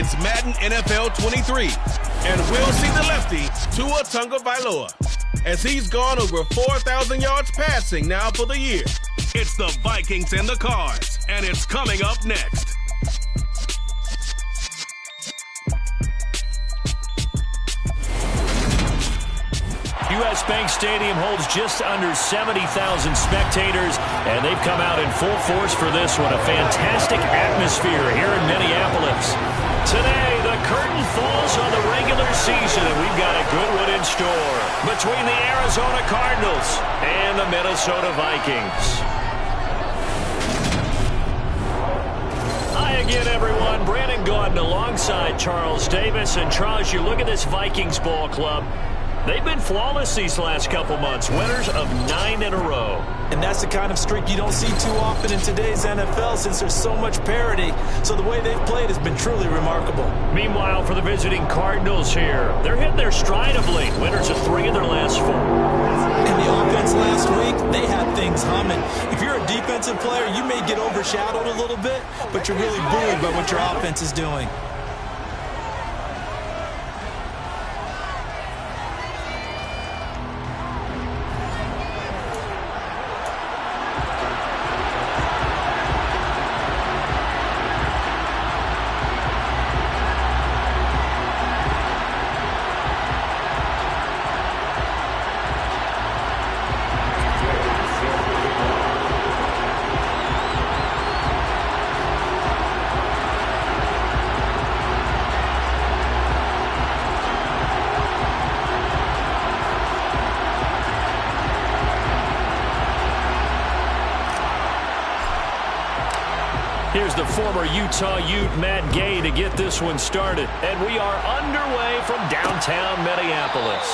It's Madden NFL 23, and we'll see the lefty, Tua Tagovailoa, as he's gone over 4,000 yards passing now for the year. It's the Vikings and the Cards, and it's coming up next. U.S. Bank Stadium holds just under 70,000 spectators, and they've come out in full force for this one. A fantastic atmosphere here in Minneapolis. Today, the curtain falls on the regular season, and we've got a good one in store between the Arizona Cardinals and the Minnesota Vikings. Hi again, everyone. Brandon Gaudin alongside Charles Davis. And Charles, you look at this Vikings ball club. They've been flawless these last couple months, winners of 9 in a row. And that's the kind of streak you don't see too often in today's NFL since there's so much parity. So the way they've played has been truly remarkable. Meanwhile, for the visiting Cardinals here, they're hitting their stride of late, winners of 3 of their last 4. And the offense last week, they had things humming. If you're a defensive player, you may get overshadowed a little bit, but you're really buoyed by what your offense is doing. Here's the former Utah Ute, Matt Gay, to get this one started. And we are underway from downtown Minneapolis.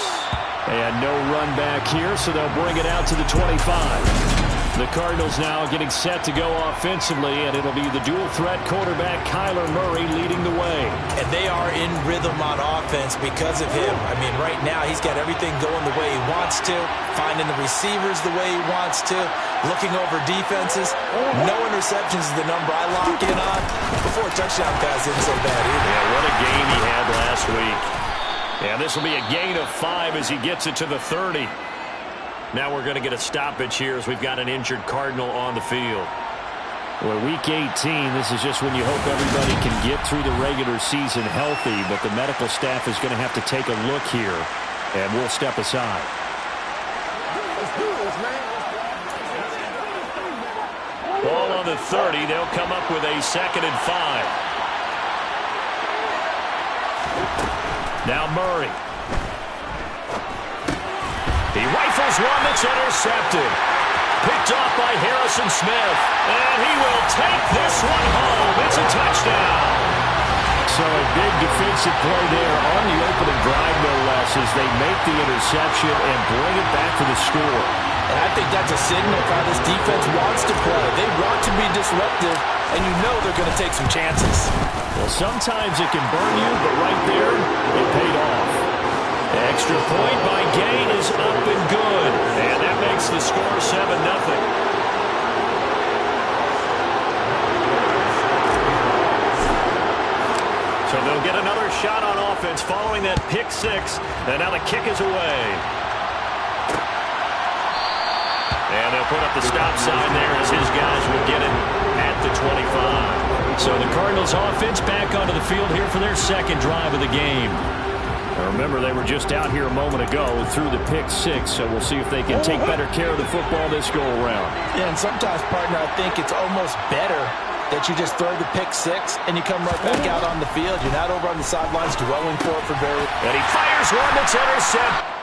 And no run back here, so they'll bring it out to the 25. The Cardinals now getting set to go offensively, and it'll be the dual-threat quarterback Kyler Murray leading the way. And they are in rhythm on offense because of him. I mean, right now he's got everything going the way he wants to, finding the receivers the way he wants to, looking over defenses. No interceptions is the number I lock in on. Before touchdown pass isn't so bad either. Yeah, what a game he had last week. And this will be a gain of 5 as he gets it to the 30. Now we're going to get a stoppage here as we've got an injured Cardinal on the field. Well, week 18, this is just when you hope everybody can get through the regular season healthy, but the medical staff is going to have to take a look here, and we'll step aside. Ball on the 30. They'll come up with a 2nd and 5. Now Murray. He rifles one that's intercepted. Picked off by Harrison Smith. And he will take this one home. It's a touchdown. So a big defensive play there on the opening drive, no less, as they make the interception and bring it back to the score. And I think that's a signal for how this defense wants to play. They want to be disruptive, and you know they're going to take some chances. Well, sometimes it can burn you, but right there, it paid off. Extra point by Gain is up and good. And that makes the score 7-0. So they'll get another shot on offense following that pick 6. And now the kick is away. And they'll put up the stop sign there as his guys will get it at the 25. So the Cardinals offense back onto the field here for their 2nd drive of the game. Now remember, they were just out here a moment ago through the pick 6, so we'll see if they can take better care of the football this go-around. Yeah, and sometimes, partner, I think it's almost better that you just throw the pick 6 and you come right back out on the field. You're not over on the sidelines dwelling for very... And he fires one that's intercepted.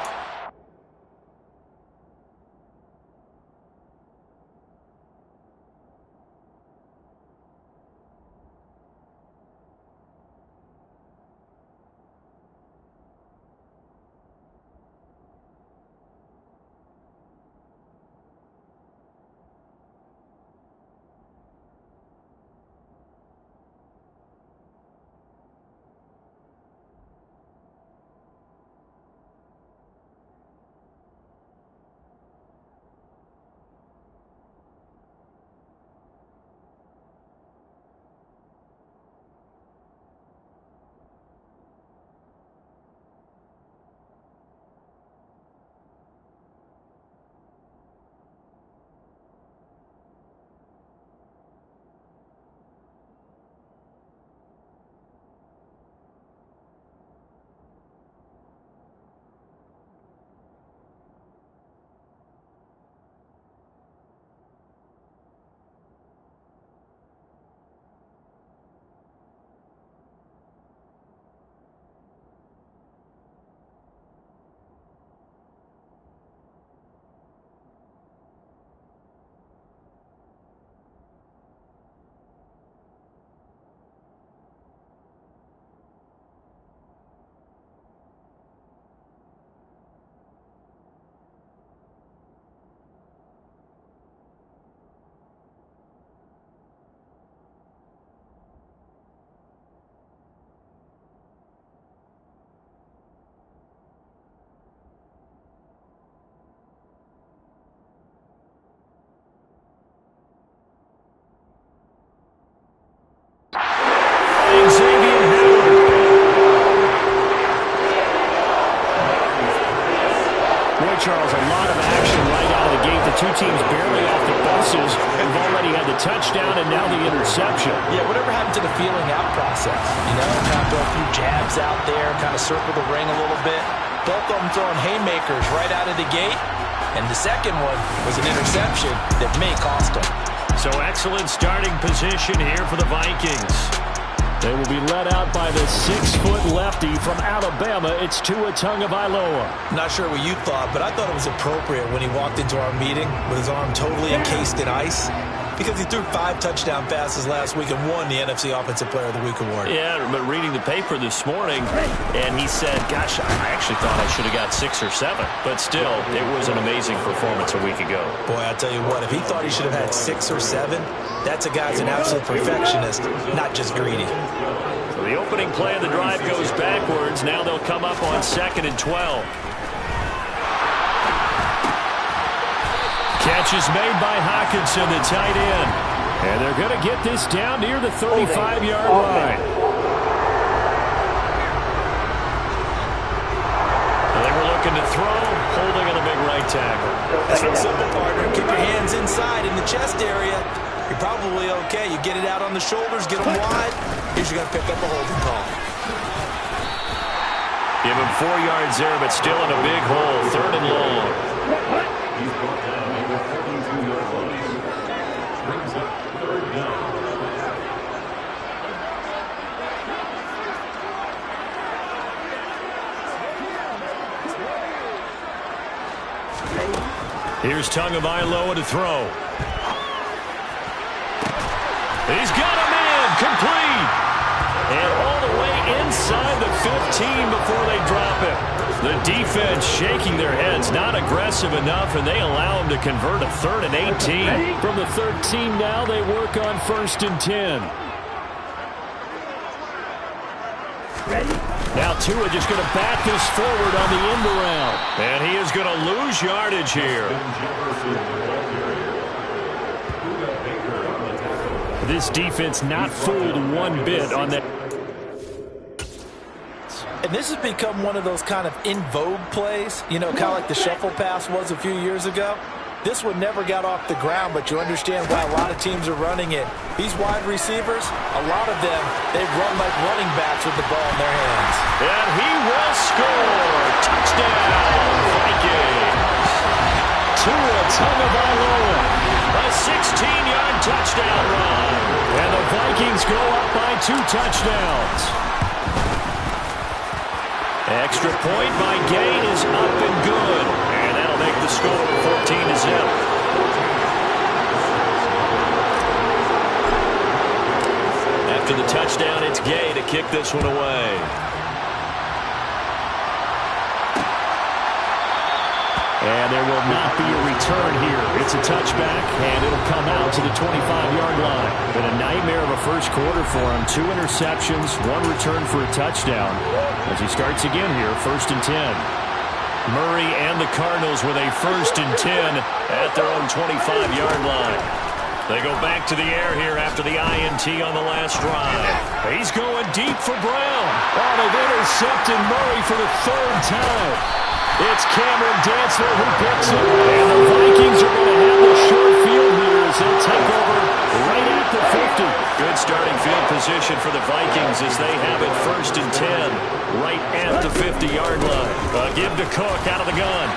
touchdown and now the interception. Yeah, whatever happened to the feeling out process? You know, kind of throw a few jabs out there, kind of circle the ring a little bit. Both of them throwing haymakers right out of the gate. And the second one was an interception that may cost them. So excellent starting position here for the Vikings. They will be led out by the 6-foot lefty from Alabama. It's Tua Tagovailoa. Not sure what you thought, but I thought it was appropriate when he walked into our meeting with his arm totally encased in ice, because he threw 5 touchdown passes last week and won the NFC Offensive Player of the Week award. Yeah, but reading the paper this morning, and he said, gosh, I actually thought I should have got 6 or 7. But still, it was an amazing performance a week ago. Boy, I tell you what, if he thought he should have had 6 or 7, that's a guy's an absolute perfectionist, not just greedy. So the opening play of the drive goes backwards. Now they'll come up on 2nd and 12. Catch is made by Hawkinson, the tight end. And they're going to get this down near the 35-yard line. They were looking to throw, holding on the big right tackle. That's real simple, partner. Keep your hands inside in the chest area. You're probably okay. You get it out on the shoulders, get them wide. Here's you're going to pick up a holding call. Give him 4 yards there, but still in a big hole. 3rd and long. Here's Tagovailoa to throw. He's got him in, complete. And all the way inside the 15 before they drop it. The defense shaking their heads, not aggressive enough, and they allow him to convert a 3rd and 18. From the 13 now, they work on 1st and 10. Now Tua just going to back this forward on the end around. And he is going to lose yardage here. This defense not fooled one bit on that. And this has become one of those kind of in vogue plays, you know, kind of like the shuffle pass was a few years ago. This one never got off the ground, but you understand why a lot of teams are running it. These wide receivers, a lot of them, they run like running backs with the ball in their hands. And he will score. Touchdown, Vikings. Tua Tagovailoa. A 16-yard touchdown run. And the Vikings go up by 2 touchdowns. Extra point by Gain is up and good. And that'll make the score 14-0. After the touchdown, it's Gay to kick this one away. And there will not be a return here. It's a touchback, and it'll come out to the 25-yard line. Been a nightmare of a first quarter for him. 2 interceptions, 1 return for a touchdown. As he starts again here, 1st and 10. Murray and the Cardinals with a 1st and 10 at their own 25-yard line. They go back to the air here after the INT on the last drive. He's going deep for Brown. Oh, they've intercepted Murray for the 3rd time. It's Cameron Dantzler who picks it. And the Vikings are going to have the short field here as they'll take over right at the 50. Good starting field position for the Vikings as they have it 1st and 10 right at the 50-yard line. Give to Cook out of the gun.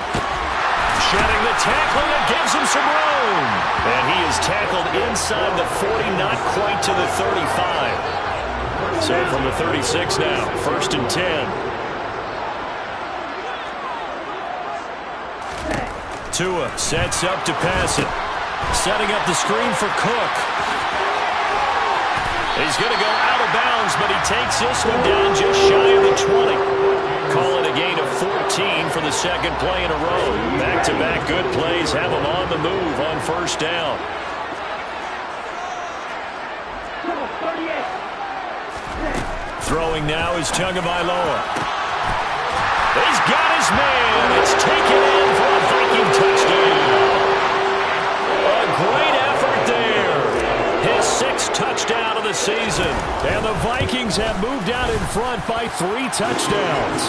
Shedding the tackle, it gives him some room. And he is tackled inside the 40, not quite to the 35. So from the 36 now, 1st and 10. Tua sets up to pass it. Setting up the screen for Cook. He's going to go out of bounds, but he takes this one down just shy of the 20. Call it a gain of 14 for the 2nd play in a row. Back-to-back good plays have him on the move on 1st down. Throwing now is Tagovailoa. He's got his man. It's taken in for a Viking touchdown. A great effort there. His 6th touchdown of the season. And the Vikings have moved out in front by 3 touchdowns.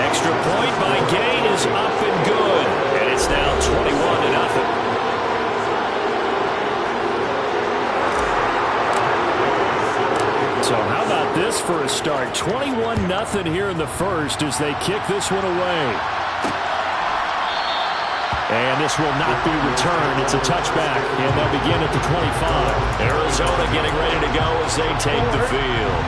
Extra point by Gain is up and good. And it's now 21-0. for a start. 21-0 here in the first as they kick this one away. And this will not be returned. It's a touchback, and they'll begin at the 25. Arizona getting ready to go as they take the field.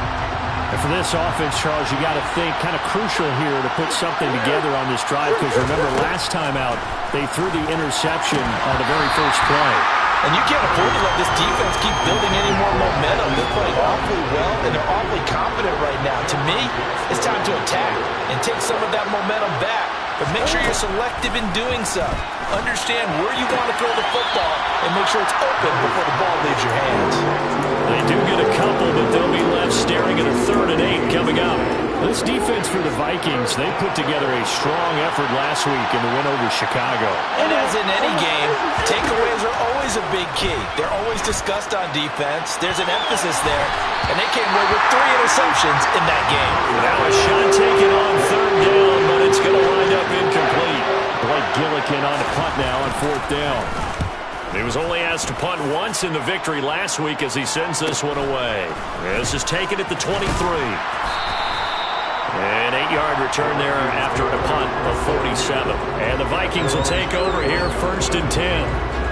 And for this offense, Charles, you got to think kind of crucial here to put something together on this drive, because remember last time out, they threw the interception on the very first play. And you can't afford to let this defense keep building any more momentum. They're playing awfully well, and they're awfully confident right now. To me, it's time to attack and take some of that momentum back. But make sure you're selective in doing so. Understand where you want to throw the football and make sure it's open before the ball leaves your hands. They do get a couple, but they'll be left staring at a 3rd and 8 coming up. This defense for the Vikings, they put together a strong effort last week in the win over Chicago. And as in any game, takeaways are always a big key. They're always discussed on defense. There's an emphasis there, and they came away with 3 interceptions in that game. Now a shot taken on 3rd down, but it's going to wind up incomplete. Blake Gillikin on the punt now on 4th down. He was only asked to punt once in the victory last week as he sends this one away. This is taken at the 23. An 8-yard return there after a punt of 47. And the Vikings will take over here 1st and 10.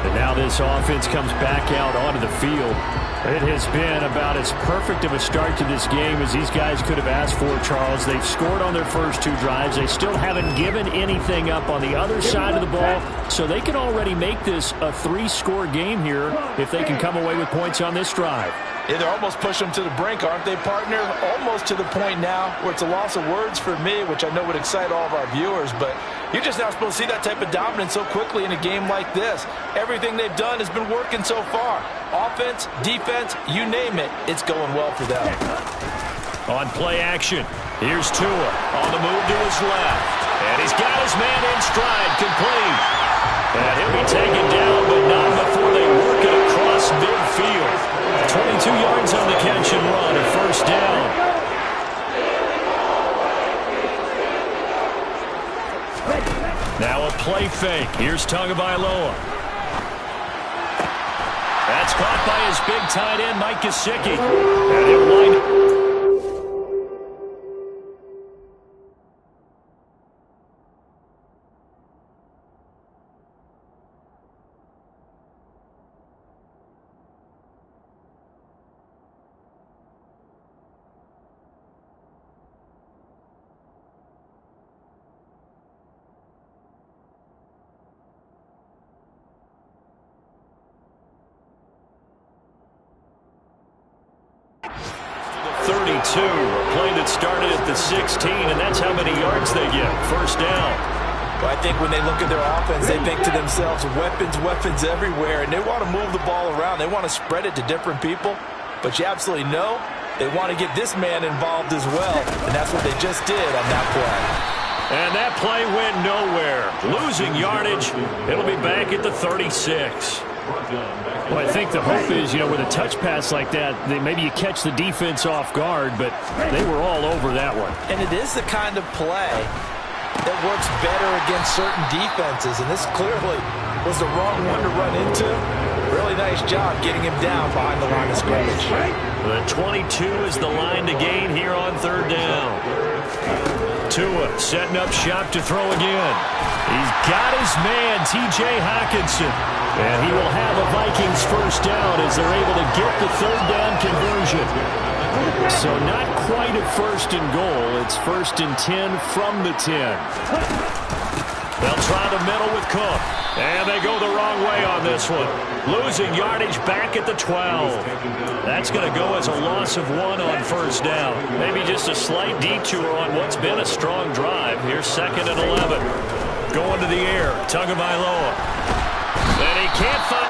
And now this offense comes back out onto the field. It has been about as perfect of a start to this game as these guys could have asked for, Charles. They've scored on their first 2 drives. They still haven't given anything up on the other side of the ball, so they can already make this a 3-score game here if they can come away with points on this drive. Yeah, they're almost pushing them to the brink, aren't they, partner? Almost to the point now where it's a loss of words for me, which I know would excite all of our viewers, but you're just not supposed to see that type of dominance so quickly in a game like this. Everything they've done has been working so far. Offense, defense, you name it, it's going well for them. On play action, here's Tua on the move to his left. And he's got his man in stride, complete. And he'll be taken down, but not before they work it across midfield. 22 yards on the catch and run, a 1st down. Now a play fake. Here's Tagovailoa. That's caught by his big tight end, Mike Gesicki. And he'll wind up. A play that started at the 16, and that's how many yards they get. 1st down. Well, I think when they look at their offense, they think to themselves, weapons, weapons everywhere, and they want to move the ball around. They want to spread it to different people, but you absolutely know they want to get this man involved as well, and that's what they just did on that play. And that play went nowhere. Losing yardage. It'll be back at the 36. Well, I think the hope is, with a touch pass like that, maybe you catch the defense off guard, but they were all over that one. And it is the kind of play that works better against certain defenses, and this clearly was the wrong one to run into. Really nice job getting him down behind the line of scrimmage. The 22 is the line to gain here on 3rd down. Tua setting up shop to throw again. He's got his man, T.J. Hockenson. And he will have a Vikings 1st down as they're able to get the 3rd down conversion. So not quite a 1st and goal. It's 1st and 10 from the 10. They'll try the middle with Cook. And they go the wrong way on this one. Losing yardage back at the 12. That's going to go as a loss of 1 on 1st down. Maybe just a slight detour on what's been a strong drive. Here's 2nd and 11. Going to the air, Tagovailoa. And he can't find...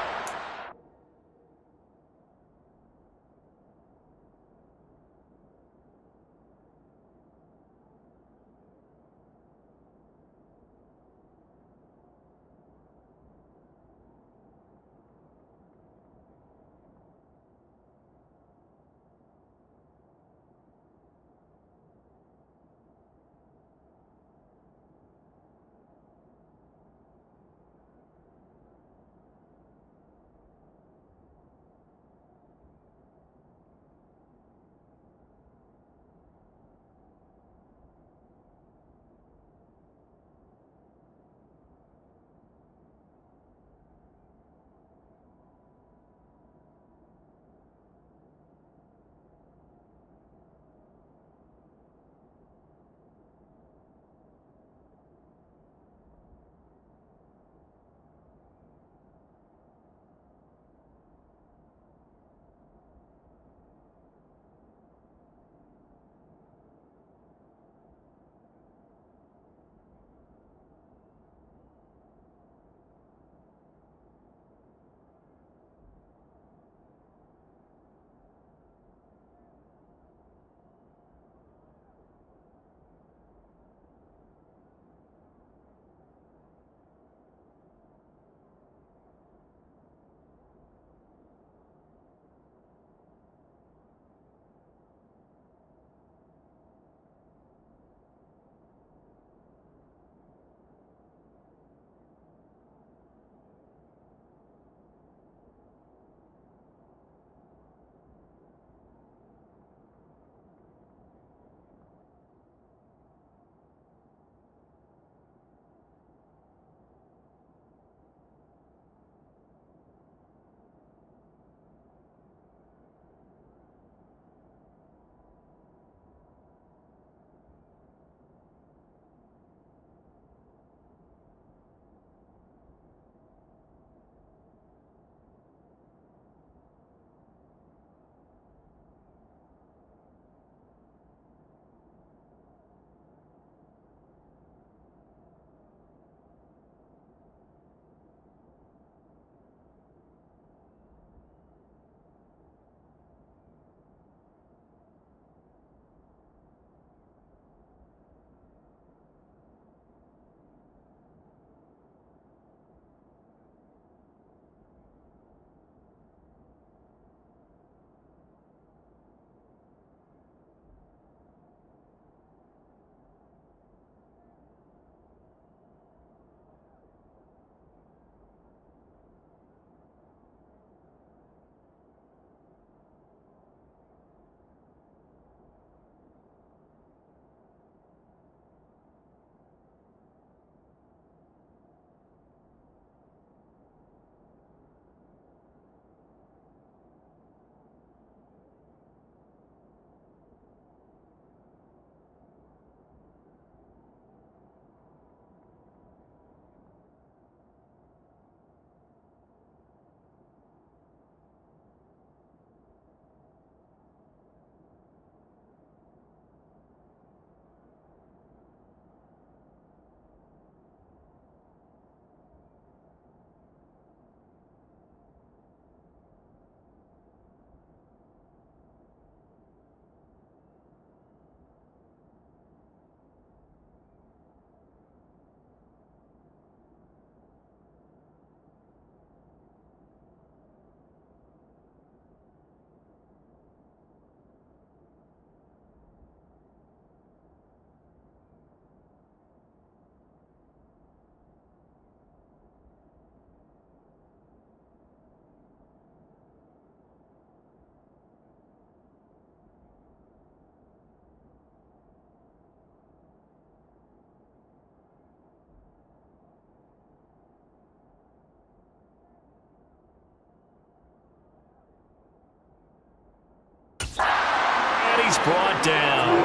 he's brought down.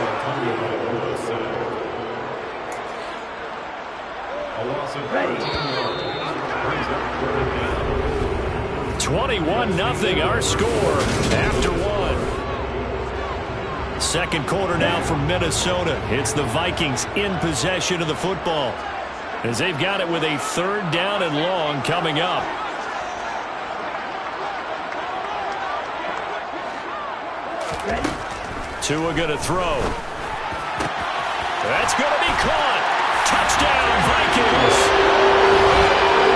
21-0 our score after one. Second quarter now from Minnesota. It's the Vikings in possession of the football as they've got it with a 3rd down and long coming up. Tua going to throw. That's going to be caught. Touchdown, Vikings.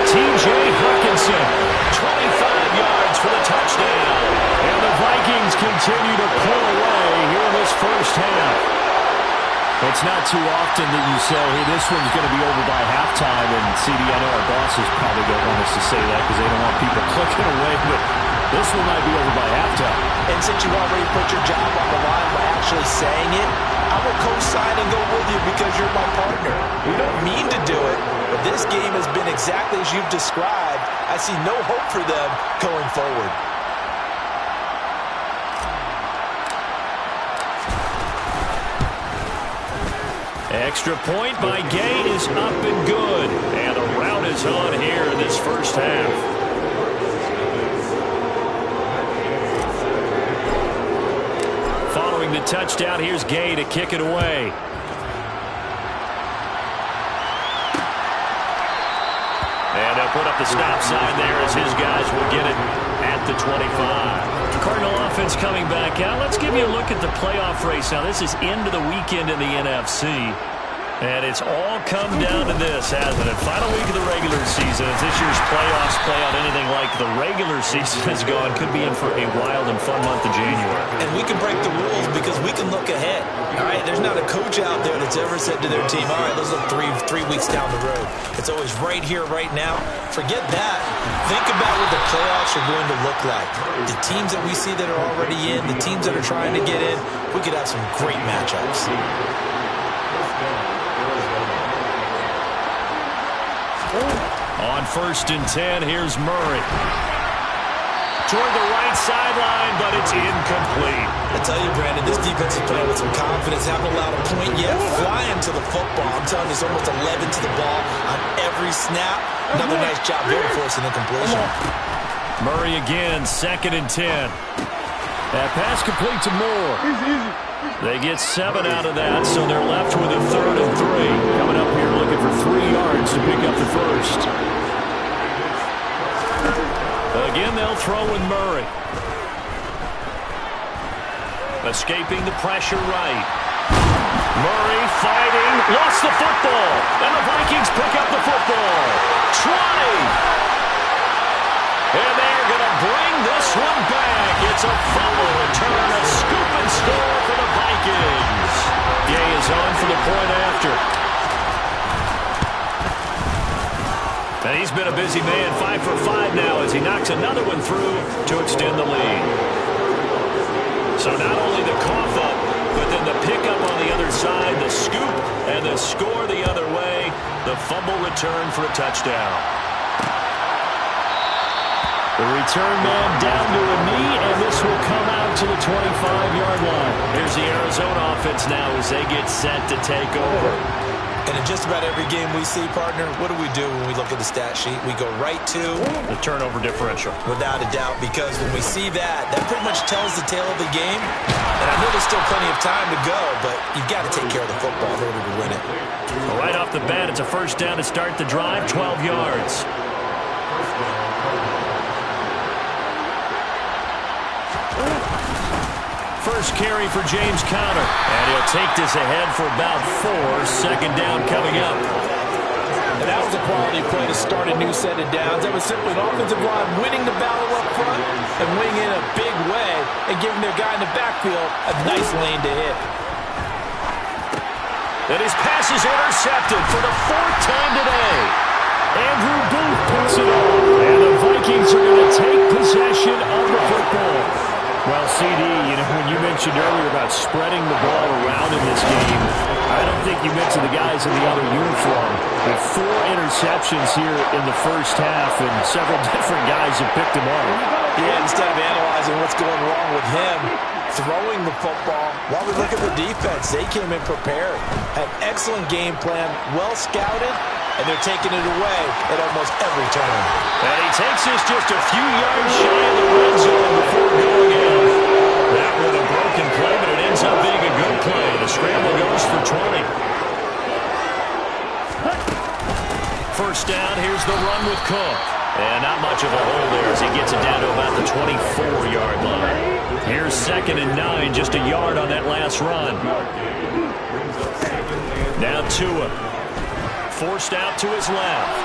T.J. Hawkinson, 25 yards for the touchdown. And the Vikings continue to pull away here in this first half. It's not too often that you say, hey, this one's going to be over by halftime, and CD, I know our bosses probably don't want us to say that because they don't want people clicking away, but this one might be over by halftime. And since you already put your job on the line by actually saying it, I will co-sign and go with you because you're my partner. We don't mean to do it, but this game has been exactly as you've described. I see no hope for them going forward. Extra point by Gay is up and good. And the rout is on here in this first half. Following the touchdown, here's Gay to kick it away. And they'll put up the stop sign there as his guys will get it at the 25. Cardinal offense coming back out. Let's give you a look at the playoff race. Now, this is into the weekend in the NFC. And it's all come down to this, hasn't it? Final week of the regular season. As this year's playoffs play out anything like the regular season has gone, could be in for a wild and fun month of January. And we can break the rules because we can look ahead. All right, there's not a coach out there that's ever said to their team, all right, let's look three weeks down the road. It's always right here, right now. Forget that. Think about what the playoffs are going to look like. The teams that we see that are already in, the teams that are trying to get in, we could have some great matchups. On 1st and 10, here's Murray. Toward the right sideline, but it's incomplete. I tell you, Brandon, this defense is playing with some confidence. Haven't allowed a point yet. Flying to the football. I'm telling you, it's almost 11 to the ball on every snap. Another nice job there forcing the completion. Murray again, 2nd and 10. That pass complete to Moore. They get 7 out of that, so they're left with a 3rd and 3. Coming up here looking for 3 yards to pick up the first. Again, they'll throw with Murray. Escaping the pressure right. Murray fighting, lost the football, and the Vikings pick up the football. 20! And they're going to bring this one back. It's a fumble return, a scoop and score for the Vikings. Gay is on for the point after. And he's been a busy man, 5 for 5 now as he knocks another one through to extend the lead. So not only the cough up, but then the pickup on the other side, the scoop, and the score the other way. The fumble return for a touchdown. The return man down to a knee, and this will come out to the 25-yard line. Here's the Arizona offense now as they get set to take over. And in just about every game we see, partner, what do we do when we look at the stat sheet? We go right to the turnover differential. Without a doubt, because when we see that, that pretty much tells the tale of the game. And I know there's still plenty of time to go, but you've got to take care of the football in order to win it. Well, right off the bat, it's a 1st down to start the drive, 12 yards. First carry for James Conner. And he'll take this ahead for about 4. 2nd down coming up. And that was a quality play to start a new set of downs. That was simply an offensive line winning the battle up front and winning in a big way and giving their guy in the backfield a nice lane to hit. And his pass is intercepted for the 4th time today. Andrew Booth picks it up. And the Vikings are going to take possession of the football. Well, CD, when you mentioned earlier about spreading the ball around in this game, I don't think think you mentioned the guys in the other uniform. With 4 interceptions here in the first half, and several different guys have picked him up. Yeah, instead of analyzing what's going wrong with him, throwing the football, while we look at the defense, they came in prepared. Had excellent game plan, well scouted, and they're taking it away at almost every turn. And he takes this just a few yards shy of the red zone before going in. That was a broken play, but it ends up being a good play. The scramble goes for 20. First down, here's the run with Cook. And not much of a hole there as he gets it down to about the 24-yard line. Here's 2nd and 9, just a yard on that last run. Now Tua. Forced out to his left.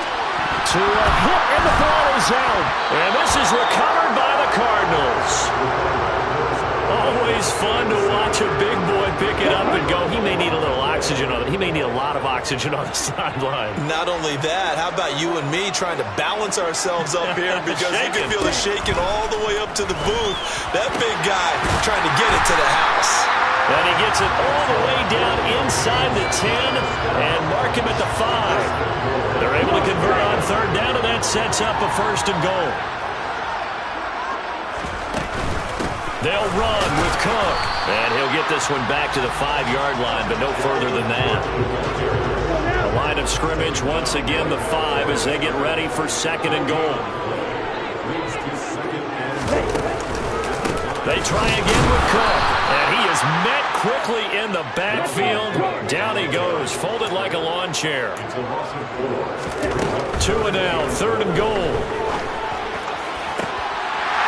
Tua hit, and the ball is out. And this is recovered by the Cardinals. Always fun to watch a big boy pick it up and go. He may need a little oxygen on it. He may need a lot of oxygen on the sideline. Not only that, how about you and me trying to balance ourselves up here because you can feel the shaking all the way up to the booth. That big guy trying to get it to the house. And he gets it all the way down inside the 10 and mark him at the 5. They're able to convert on 3rd down, and that sets up a 1st and goal. They'll run with Cook. And he'll get this one back to the 5-yard line, but no further than that. The line of scrimmage, once again, the 5 as they get ready for 2nd and goal. They try again with Cook. And he is met quickly in the backfield. Down he goes, folded like a lawn chair. Tua now, 3rd and goal.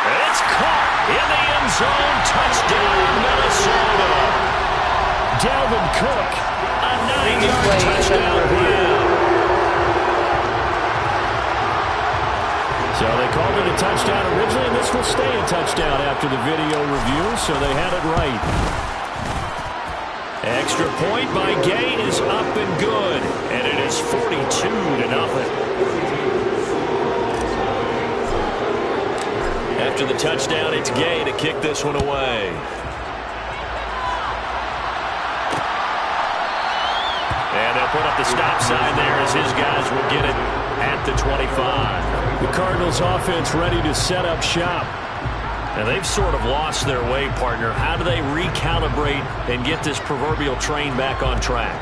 And it's caught in the end zone. Touchdown, Minnesota. Dalvin Cook, a 9-yard touchdown run. So they called it a touchdown originally, and this will stay a touchdown after the video review, so they had it right. Extra point by Gay is up and good, and it is 42-0. After the touchdown, it's Gay to kick this one away. And they'll put up the stop sign there as his guys will get it at the 25. The Cardinals offense ready to set up shop. And they've sort of lost their way, partner. How do they recalibrate and get this proverbial train back on track?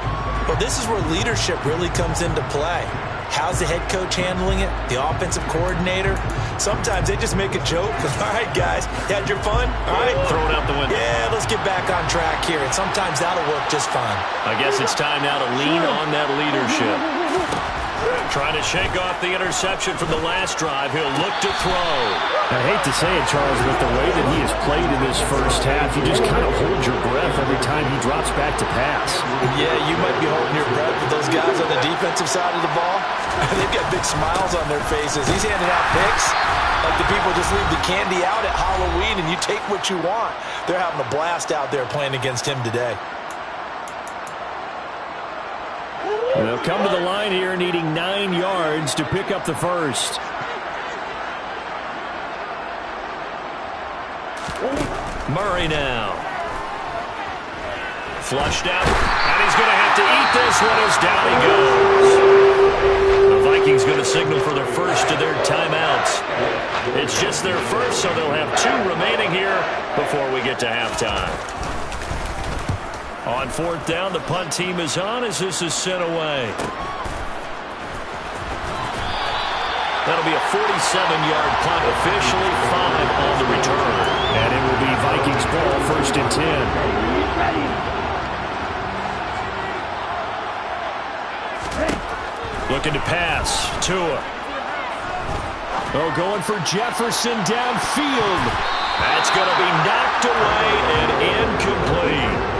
Well, this is where leadership really comes into play. How's the head coach handling it? The offensive coordinator? Sometimes they just make a joke. All right, guys, you had your fun? All right. Throw it out the window. Yeah, let's get back on track here. And sometimes that'll work just fine. I guess it's time now to lean on that leadership. Trying to shake off the interception from the last drive. He'll look to throw. I hate to say it, Charles, but the way that he has played in this first half, you just kind of hold your breath every time he drops back to pass. Yeah, you might be holding your breath, but those guys on the defensive side of the ball, they've got big smiles on their faces. He's handing out picks like the people just leave the candy out at Halloween and you take what you want. They're having a blast out there playing against him today. They'll come to the line here needing 9 yards to pick up the first. Murray now. Flushed out, and he's going to have to eat this one as down he goes. The Vikings going to signal for their first of their timeouts. It's just their first, so they'll have 2 remaining here before we get to halftime. On 4th down, the punt team is on as this is sent away. That'll be a 47-yard punt, officially 5 on the return. And it will be Vikings ball, 1st and 10. Looking to pass. Tua. Oh, going for Jefferson downfield. That's going to be knocked away and incomplete.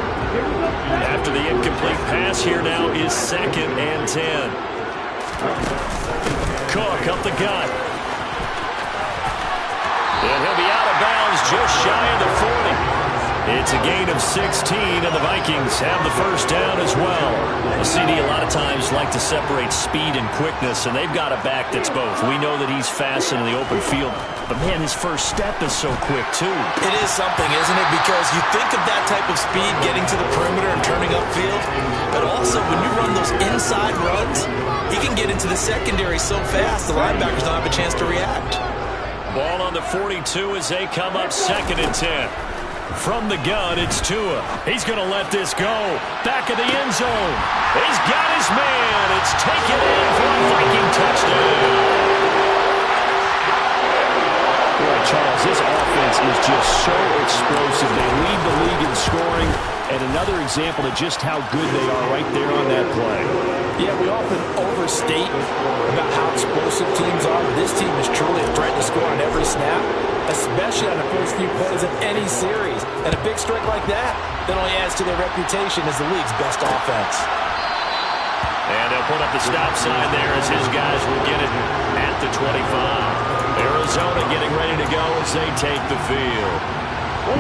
After the incomplete pass, here now is 2nd and 10. Cook up the gut. And he'll be out of bounds just shy of the 40. It's a gain of 16, and the Vikings have the first down as well. A CD a lot of times like to separate speed and quickness, and they've got a back that's both. We know that he's fast in the open field, but, man, his first step is so quick, too. It is something, isn't it? Because you think of that type of speed getting to the perimeter and turning upfield, but also when you run those inside runs, he can get into the secondary so fast the linebackers don't have a chance to react. Ball on the 42 as they come up 2nd and 10. From the gun, it's Tua. He's going to let this go. Back of the end zone. He's got his man. It's taken in for a Viking touchdown. Boy, Charles, this offense is just so explosive. They lead the league in scoring, and another example of just how good they are right there on that play. Yeah, we often overstate about how explosive teams are, but this team is truly a threat to score on every snap, especially on the first few plays of any series. And a big strike like that only adds to their reputation as the league's best offense. And they'll put up the stop sign there as his guys will get it at the 25. Arizona getting ready to go as they take the field.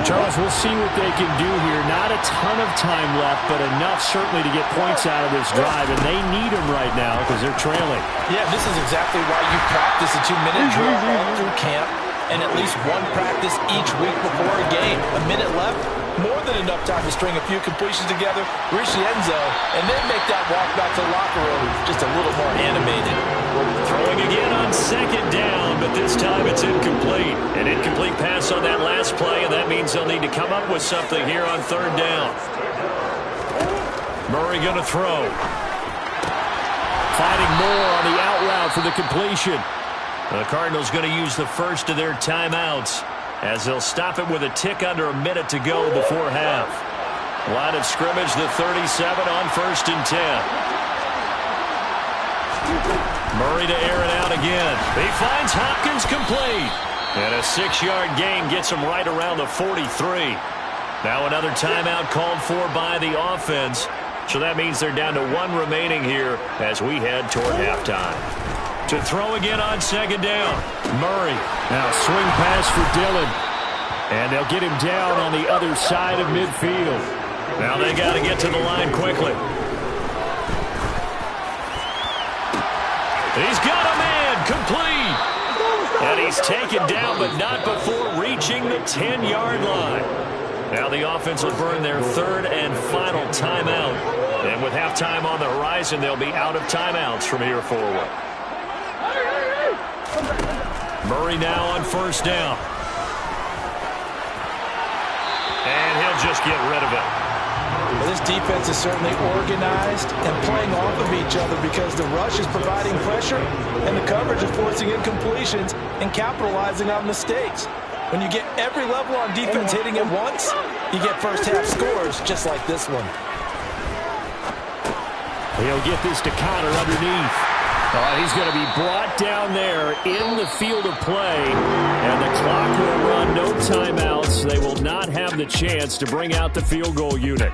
Charles, we'll see what they can do here. Not a ton of time left, but enough certainly to get points out of this drive, and they need them right now because they're trailing. Yeah, this is exactly why you practice a 2-minute drill all through camp and at least one practice each week before a game. A minute left, more than enough time to string a few completions together, reach the end zone, and then make that walk back to the locker room just a little more animated. Throwing again on 2nd down, but this time it's incomplete. An incomplete pass on that last play, and that means they'll need to come up with something here on 3rd down. Murray going to throw. Finding more on the out route for the completion. The Cardinals going to use the first of their timeouts as they'll stop it with a tick under a minute to go before half. Line of scrimmage, the 37 on 1st and 10. Murray to air it out again. He finds Hopkins complete. And a 6-yard gain gets him right around the 43. Now another timeout called for by the offense. So that means they're down to 1 remaining here as we head toward halftime. To throw again on 2nd down. Murray. Now swing pass for Dillon. And they'll get him down on the other side of midfield. Now they got to get to the line quickly. He's got a man complete. And he's taken down, but not before reaching the 10-yard line. Now the offense will burn their 3rd and final timeout. And with halftime on the horizon, they'll be out of timeouts from here forward. Murray now on 1st down. And he'll just get rid of it. Well, this defense is certainly organized and playing off of each other because the rush is providing pressure and the coverage is forcing incompletions and capitalizing on mistakes. When you get every level on defense hitting at once, you get first-half scores just like this one. He'll get this to Connor underneath. He's going to be brought down there in the field of play, and the clock will run. No timeouts. They will not have the chance to bring out the field goal unit.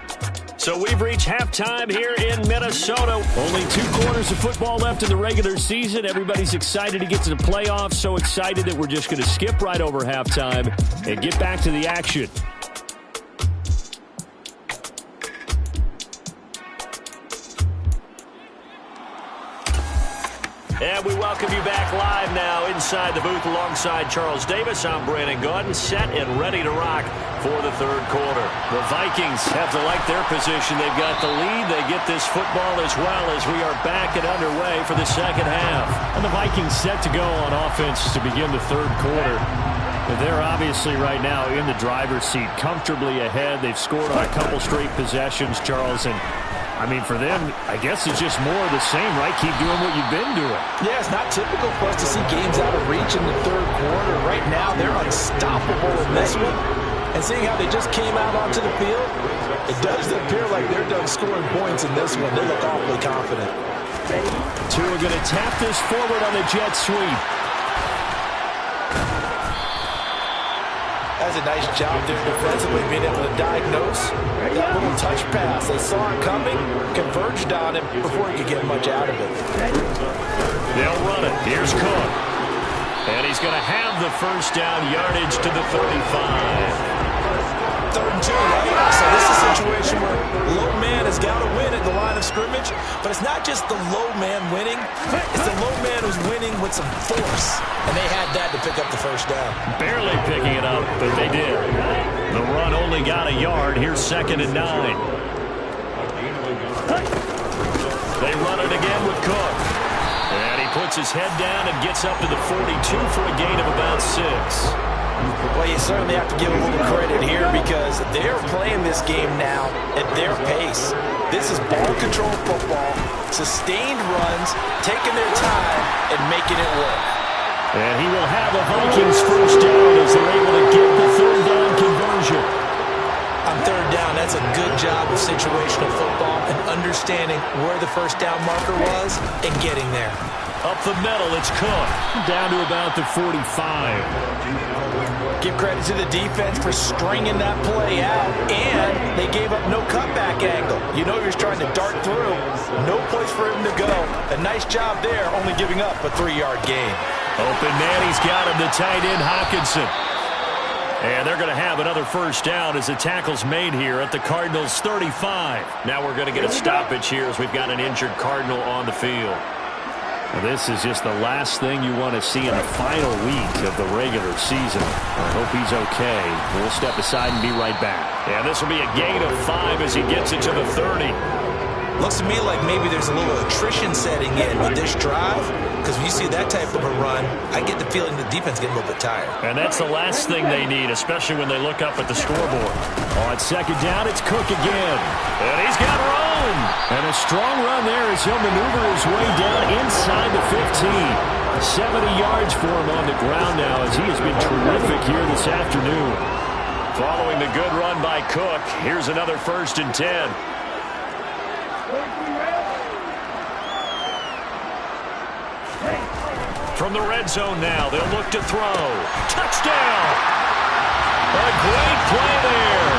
So we've reached halftime here in Minnesota. Only 2 quarters of football left in the regular season. Everybody's excited to get to the playoffs, so excited that we're just going to skip right over halftime and get back to the action. And we welcome you back live now inside the booth alongside Charles Davis. I'm Brandon Gaudin, set and ready to rock for the 3rd quarter. The Vikings have to like their position. They've got the lead. They get this football as well as we are back and underway for the 2nd half. And the Vikings set to go on offense to begin the 3rd quarter. They're obviously right now in the driver's seat, comfortably ahead. They've scored on a couple straight possessions, Charles, and I mean, for them, I guess it's just more of the same, right? Keep doing what you've been doing. Yeah, it's not typical for us to see games out of reach in the 3rd quarter. Right now, they're unstoppable in this one. And seeing how they just came out onto the field, it does appear like they're done scoring points in this one. They look awfully confident. Tua going to tap this forward on the jet sweep. That's a nice job there defensively, being able to diagnose that little touch pass. They saw it coming, converged on him before he could get much out of it. They'll run it. Here's Cook. And he's going to have the first down, yardage to the 35. 3rd and 2, right? So this is a situation where low man has got to win at the line of scrimmage, but it's not just the low man winning. It's the low man who's winning with some force, and they had that to pick up the first down. Barely picking it up, but they did. The run only got a yard. Here's 2nd and 9. They run it again with Cook. And he puts his head down and gets up to the 42 for a gain of about 6. Well, you certainly have to give a little credit here because they're playing this game now at their pace. This is ball control football, sustained runs, taking their time, and making it work. And he will have a Vikings first down as they're able to get the 3rd down conversion. On 3rd down, that's a good job of situational football and understanding where the first down marker was and getting there. Up the middle, it's Cook. Down to about the 45. Give credit to the defense for stringing that play out, and they gave up no cutback angle. You know he was trying to dart through. No place for him to go. A nice job there, only giving up a 3-yard gain. Open man, he's got him, the tight end Hockenson. And they're going to have another first down as the tackle's made here at the Cardinals' 35. Now we're going to get a stoppage here as we've got an injured Cardinal on the field. This is just the last thing you want to see in the final week of the regular season. I hope he's okay. We'll step aside and be right back. And this will be a gain of 5 as he gets it to the 30. Looks to me like maybe there's a little attrition setting in with this drive, because when you see that type of a run, I get the feeling the defense getting a little bit tired. And that's the last thing they need, especially when they look up at the scoreboard. On 2nd down, it's Cook again. And he's got room. And a strong run there as he'll maneuver his way down inside the 15. 70 yards for him on the ground now as he has been terrific here this afternoon. Following the good run by Cook, here's another 1st and 10. From the red zone now, they'll look to throw. Touchdown! A great play there.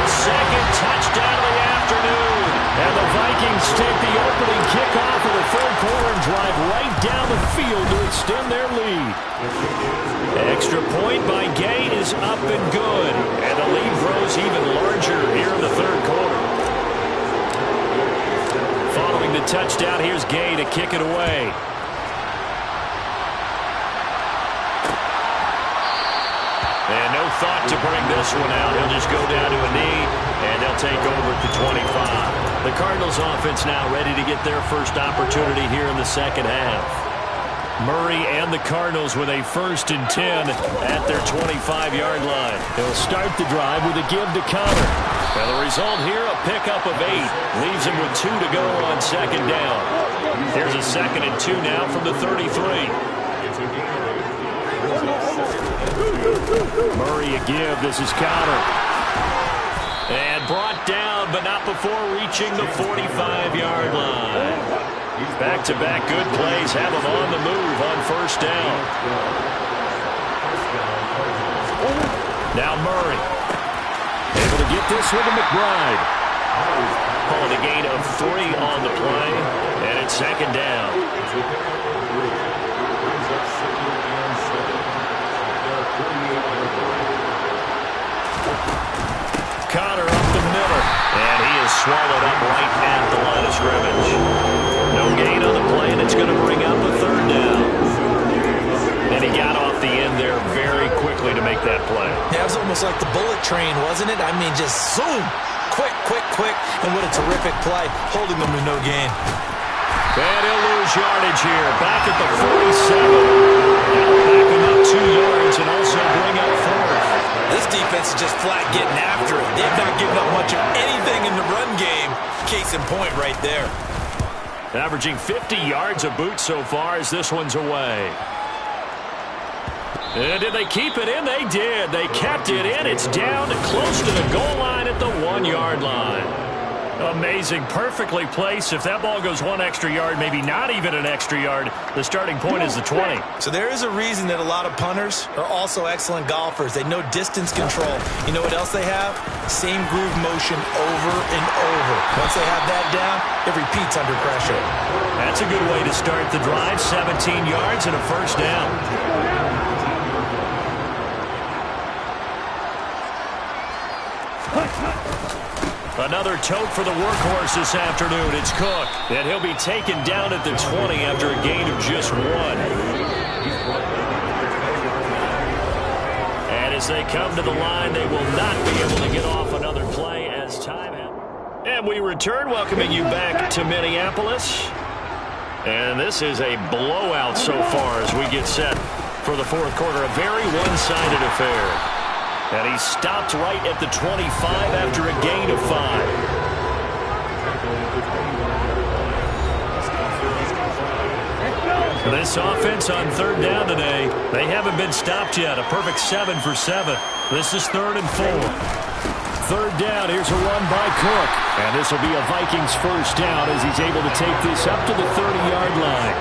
His 2nd touchdown of the afternoon. And the Vikings take the opening kickoff of the 3rd quarter and drive right down the field to extend their lead. Extra point by Gay is up and good. And the lead grows even larger here in the 3rd quarter. Following the touchdown, here's Gay to kick it away. And no thought to bring this one out. He'll just go down to a knee, and they'll take over at the 25. The Cardinals offense now ready to get their first opportunity here in the 2nd half. Murray and the Cardinals with a 1st and 10 at their 25-yard line. They'll start the drive with a give to Connor. And the result here, a pickup of 8. Leaves him with 2 to go on 2nd down. Here's a 2nd and 2 now from the 33. Murray a give. This is Connor. And brought down, but not before reaching the 45-yard line. Back-to-back good plays have him on the move on 1st down. Now Murray. Able to get this one to McBride. Calling a gain of 3 on the play, and it's 2nd down. Connor up the middle, and he is swallowed up right at the line of scrimmage. No gain on the play, and it's going to bring up a 3rd down. And he got off the end there very quickly to make that play. Yeah, it was almost like the bullet train, wasn't it? I mean, just zoom, quick, and what a terrific play, holding them to no gain. And he'll lose yardage here, back at the 47. Now back him up 2 yards and also bring up 4th. This defense is just flat getting after it. They've not given up much of anything in the run game. Case in point right there. Averaging 50 yards a boot so far as this one's away. And did they keep it in? They did. They kept it in. It's down to close to the goal line at the 1-yard line. Amazing. Perfectly placed. If that ball goes 1 extra yard, maybe not even an extra yard, the starting point is the 20. So there is a reason that a lot of punters are also excellent golfers. They know distance control. You know what else they have? Same groove motion over and over. Once they have that down, it repeats under pressure. That's a good way to start the drive. 17 yards and a 1st down. Another tote for the workhorse this afternoon. It's Cook. And he'll be taken down at the 20 after a gain of just 1. And as they come to the line, they will not be able to get off another play as time has. And we return, welcoming you back to Minneapolis. And this is a blowout so far as we get set for the fourth quarter. A very one-sided affair. And he stopped right at the 25 after a gain of 5. This offense on third down today, they haven't been stopped yet. A perfect 7 for 7. This is 3rd and 4. Third down, here's a run by Cook. And this will be a Vikings first down as he's able to take this up to the 30-yard line.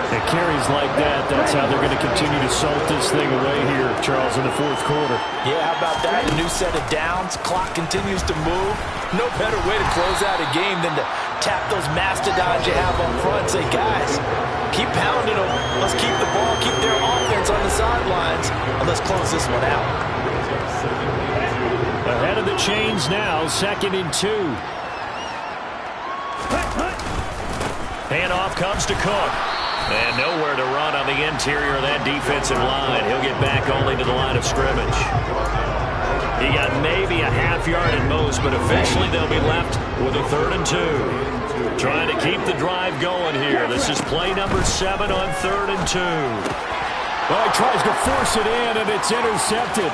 It carries like that. That's how they're going to continue to salt this thing away here, Charles, in the fourth quarter. Yeah, how about that? A new set of downs. Clock continues to move. No better way to close out a game than to tap those mastodons you have up front. Say, guys, keep pounding them. Let's keep the ball, keep their offense on the sidelines, and let's close this one out. Ahead of the chains now, 2nd and 2. Handoff comes to Cook. And nowhere to run on the interior of that defensive line. He'll get back only to the line of scrimmage. He got maybe a half yard at most, but officially they'll be left with a 3rd and 2. Trying to keep the drive going here. This is play number 7 on 3rd and 2. Well, he tries to force it in, and it's intercepted.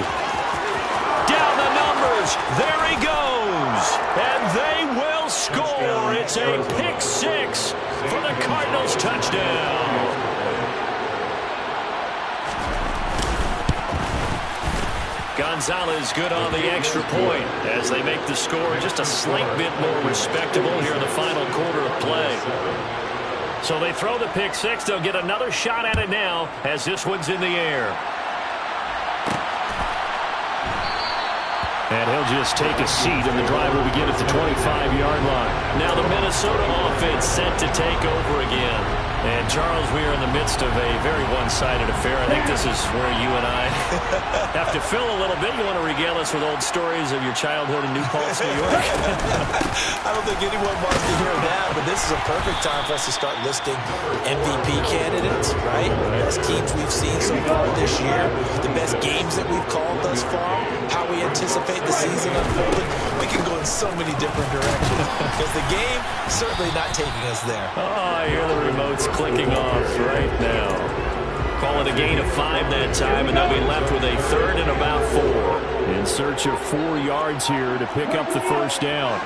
Down the numbers. There he goes. And they will score. It's a pick 6 for the Cardinals touchdown. Gonzalez good on the extra point as they make the score just a slight bit more respectable here in the final quarter of play. So they throw the pick 6. They'll get another shot at it now as this one's in the air. And he'll just take a seat, and the drive will begin at the 25-yard line. Now the Minnesota offense set to take over again. And, Charles, we are in the midst of a very one-sided affair. I think this is where you and I have to fill a little bit. You want to regale us with old stories of your childhood in New Paltz, New York? I don't think anyone wants to hear that, but this is a perfect time for us to start listing MVP candidates, right? The best teams we've seen so far this year, the best games that we've called thus far, how we anticipate the season unfolding. We can go in so many different directions because the game certainly not taking us there. Oh, I hear the remotes clicking off right now. Call it a gain of 5 that time, and they'll be left with a 3rd and about 4. In search of 4 yards here to pick up the first down.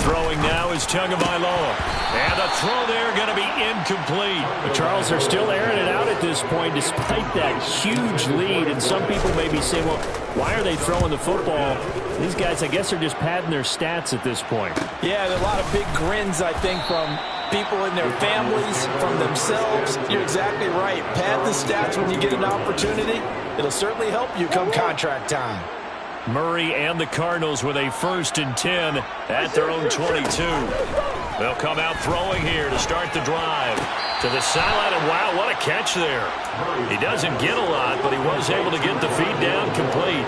Throwing now is Tagovailoa. And the throw there going to be incomplete. But Charles, they're still airing it out at this point despite that huge lead. And some people may be saying, well, why are they throwing the football? These guys, I guess, are just padding their stats at this point. Yeah, there are a lot of big grins, I think, from people in their families, from themselves. You're exactly right. Pad the stats when you get an opportunity. It'll certainly help you come contract time. Murray and the Cardinals with a 1st and 10 at their own 22. They'll come out throwing here to start the drive. To the sideline, and wow, what a catch there. He doesn't get a lot, but he was able to get the feed down complete.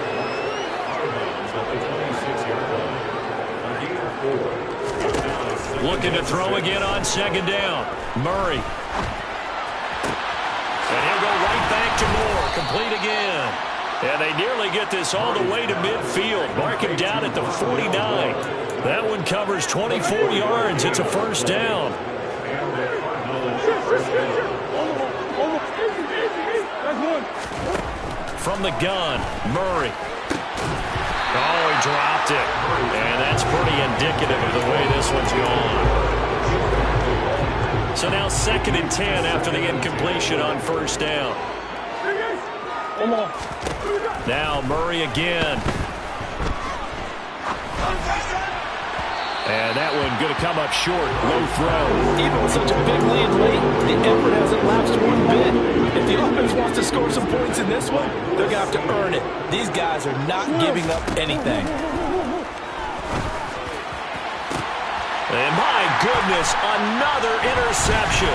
Looking to throw again on 2nd down. Murray. And he'll go right back to Moore. Complete again. And they nearly get this all the way to midfield. Mark him down at the 49. That one covers 24 yards. It's a 1st down. From the gun, Murray. Oh, he dropped it. And that's pretty indicative of the way this one's gone. So now 2nd and 10 after the incompletion on 1st down. Now Murray again. And that one going to come up short. Low throw. Even with such a big lead late, the effort hasn't lapsed one bit. If the offense wants to score some points in this one, they're going to have to earn it. These guys are not giving up anything. And my goodness, another interception.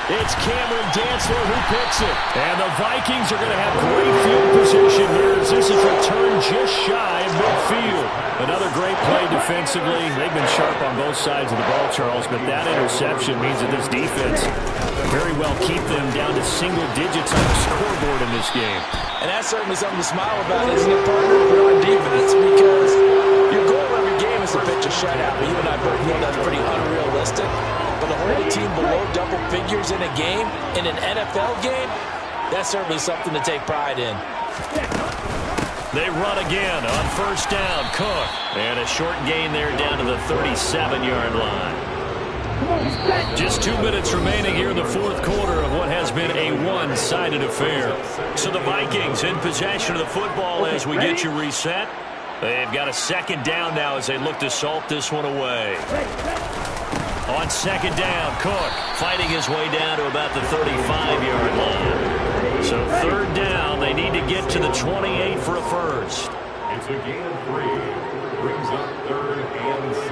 It's Cameron Dantzler who picks it. And the Vikings are going to have great field position here as this is returned just shy of midfield. Another great play defensively. They've been sharp on both sides of the ball, Charles, but that interception means that this defense very well keep them down to single digits on the scoreboard in this game. And that's certainly something to smile about, isn't it, partner, if you're on defense? Because your goal every game is to pitch a shutout, but you and I both know that's pretty unrealistic. But to hold a team below double figures in a game, in an NFL game, that's certainly something to take pride in. They run again on first down. Cook. And a short gain there down to the 37-yard line. Just 2 minutes remaining here in the fourth quarter of what has been a one-sided affair. So the Vikings in possession of the football as we get you reset. They've got a second down now as they look to salt this one away. On second down, Cook fighting his way down to about the 35-yard line. So third down, they need to get to the 28 for a first. It's a gain of 3. Brings up 3rd and 6.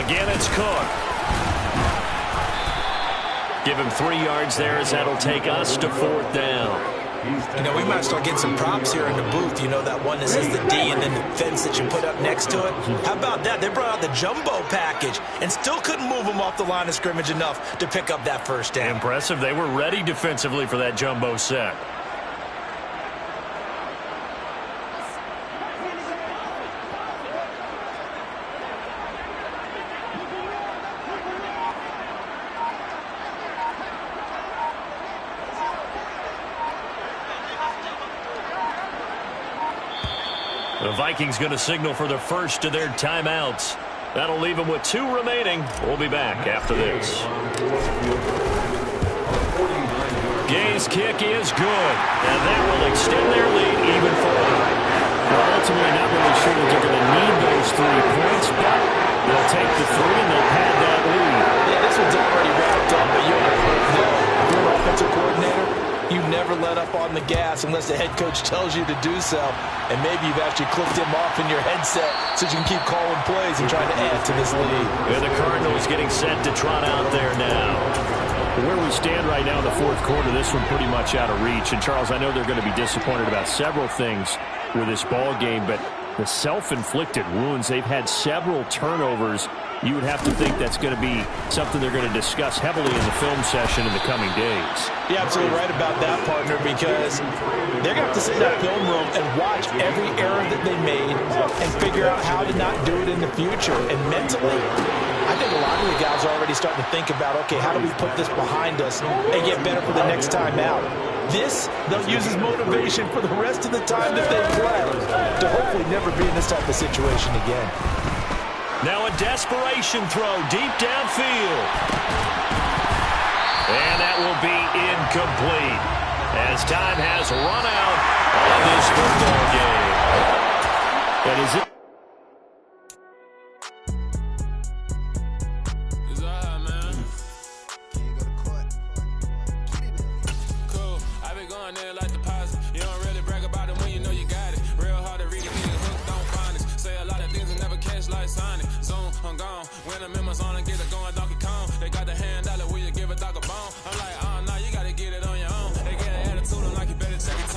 Again, it's Cook. Give him 3 yards there as that'll take us to fourth down. You know, we might start getting some props here in the booth. You know, that one that says the D and then the fence that you put up next to it. How about that? They brought out the jumbo package and still couldn't move them off the line of scrimmage enough to pick up that first down. Impressive. They were ready defensively for that jumbo set. The Vikings going to signal for the first of their timeouts. That'll leave them with 2 remaining. We'll be back after this. Gay's kick is good, and that will extend their lead even further. Well, ultimately, not really sure that they're going to need those 3 points, but they'll take the 3 and they'll pad that lead. Yeah, this one's already wrapped up, but you and I both know, if you're an offensive coordinator, you never let up on the gas unless the head coach tells you to do so. And maybe you've actually clicked him off in your headset so you can keep calling plays and trying to add to this lead. And the Cardinals getting set to trot out there now. Where we stand right now in the fourth quarter, this one pretty much out of reach. And, Charles, I know they're going to be disappointed about several things with this ball game, but the self-inflicted wounds, they've had several turnovers. You would have to think that's going to be something they're going to discuss heavily in the film session in the coming days. You're absolutely right about that, partner, because they're going to have to sit in that film room and watch every error that they made and figure out how to not do it in the future. And mentally, I think a lot of the guys are already starting to think about, okay, how do we put this behind us and get better for the next time out? This, they'll use as motivation for the rest of the time that they play to hopefully never be in this type of situation again. Now a desperation throw deep downfield. And that will be incomplete as time has run out on this football game. And is it? It's all right, man. Cool. I been going there like